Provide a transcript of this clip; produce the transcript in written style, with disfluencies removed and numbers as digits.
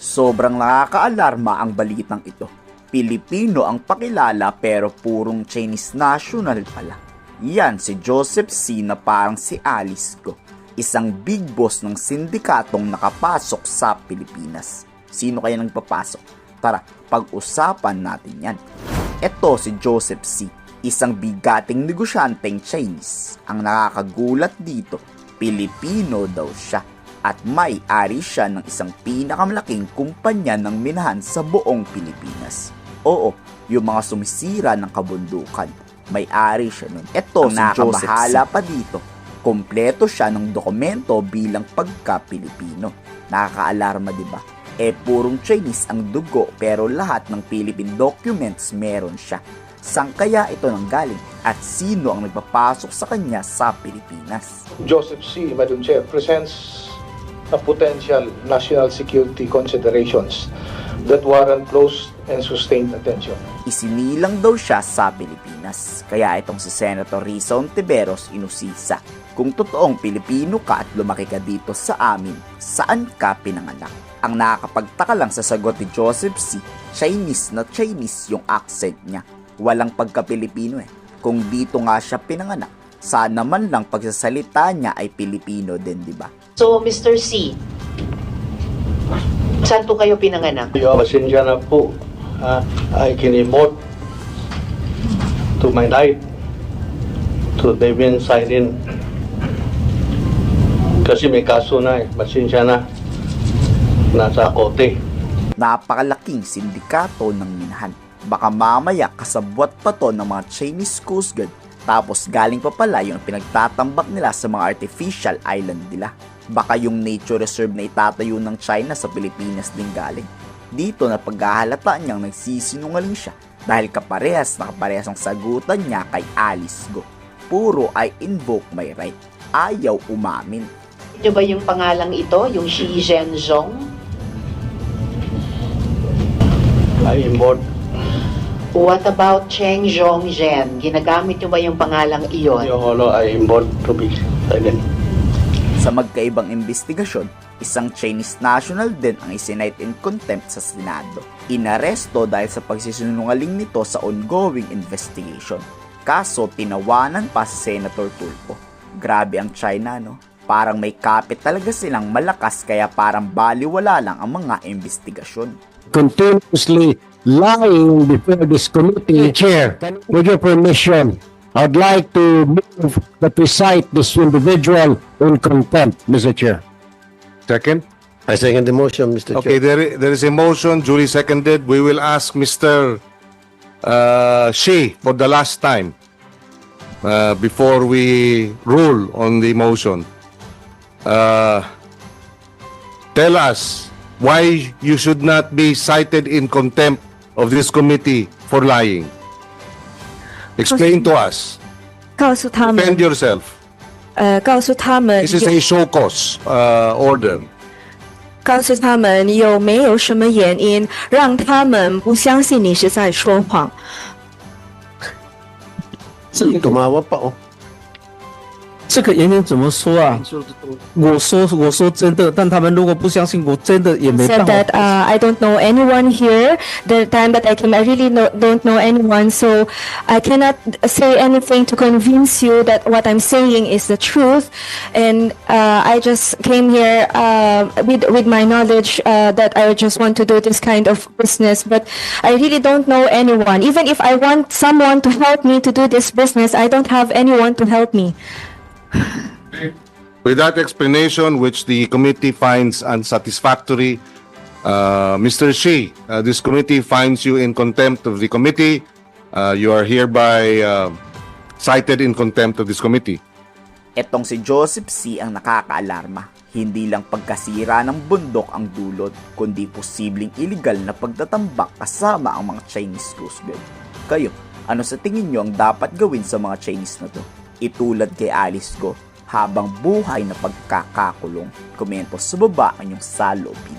Sobrang nakakaalarma ang balitang ito. Pilipino ang pakilala pero purong Chinese national pala. Yan si Joseph C. na parang si Alice Go, isang big boss ng sindikatong nakapasok sa Pilipinas. Sino kaya nagpapasok? Tara, pag-usapan natin yan. Ito si Joseph C., isang bigating negosyanteng Chinese. Ang nakakagulat dito, Pilipino daw siya at may-ari siya ng isang pinakamalaking kumpanya ng minahan sa buong Pilipinas. Oo, yung mga sumisira ng kabundukan, may-ari siya nun. Ito si nakakabahala pa dito. Kompleto siya ng dokumento bilang pagka-Pilipino. Nakakaalarma, diba? Purong Chinese ang dugo pero lahat ng Philippine documents meron siya. Saan kaya ito nanggaling at sino ang nagpapasok sa kanya sa Pilipinas? Joseph C., Madam Chair, presents a potential national security considerations that warrant close and sustained attention. Isinilang daw siya sa Pilipinas, kaya itong si Senator Risa Hontiveros inusisa. Kung totoong Pilipino ka at lumaki ka dito sa amin, saan ka pinanganak? Ang nakakapagtaka lang sa sagot ni Joseph C., Chinese na Chinese yung accent niya. Walang pagka-Pilipino Kung dito nga siya pinanganak, sana man lang pagsasalita niya ay Pilipino din, di ba? So, Mr. C., saan po kayo pinanganak? Pasensya na po. I can emote to my life to Devin Siren. Kasi may kaso na Pasensya na. Nasa kote. Napakalaking sindikato ng minahan. Baka mamaya kasabwat pa to ng mga Chinese Coast Guard. Tapos galing pa pala yung pinagtatambak nila sa mga artificial island nila. Baka yung nature reserve na itatayo ng China sa Pilipinas din galing. Dito na paghahalata niyang nagsisinungaling siya dahil kaparehas ang sagutan niya kay Alice Go. Puro I invoke my right. Ayaw umamin. Ito ba yung pangalang ito, yung Xi Zhenzhong? I emote. What about Cheng Zhongzhen? Ginagamit nyo ba yung pangalang iyon? I emote to be silent. Sa magkaibang investigasyon, isang Chinese national din ang isinight in contempt sa Senado. Inaresto dahil sa pagsisinungaling nito sa ongoing investigation. Kaso tinawanan pa si Senator Tulfo. Grabe ang China, no? Parang may kapit talaga silang malakas kaya parang baliwala lang ang mga investigasyon. Continuously lying before this committee. Chair, with your permission, I'd like to move that we cite this individual in contempt, Mr. Chair. Second? I second the motion, Mr. Okay, Chair. there is a motion duly seconded. We will ask Mr. Shi for the last time before we rule on the motion. Tell us why you should not be cited in contempt of this committee for lying. Explain to us. 告诉他们 Defend yourself. 告诉他们 This is a show cause order. 告诉他们有没有什么原因让他们不相信你是在说谎？ Tumawa pa, oh. 这个原因怎么说啊？我说真的，但他们如果不相信，我真的也没 Said 办法 that I don't know anyone here. The time that I came, I really don't know anyone, so I cannot say anything to convince you that what I'm saying is the truth. And I just came here with my knowledge that I just want to do this kind of business, but I really don't know anyone. Even if I want someone to help me to do this business, I don't have anyone to help me. With that explanation, which the committee finds unsatisfactory, Mr. Shi, this committee finds you in contempt of the committee. You are hereby cited in contempt of this committee. Etong si Joseph C. ang nakakaalarma. Hindi lang pagkasira ng bundok ang dulot, kundi posibleng iligal na pagtatambak kasama ang mga Chinese Coast Guard. Kayo, ano sa tingin nyo ang dapat gawin sa mga Chinese na to? Itulad kay Alice Go habang buhay na pagkakakulong. Komento sa baba ang inyong saloobin.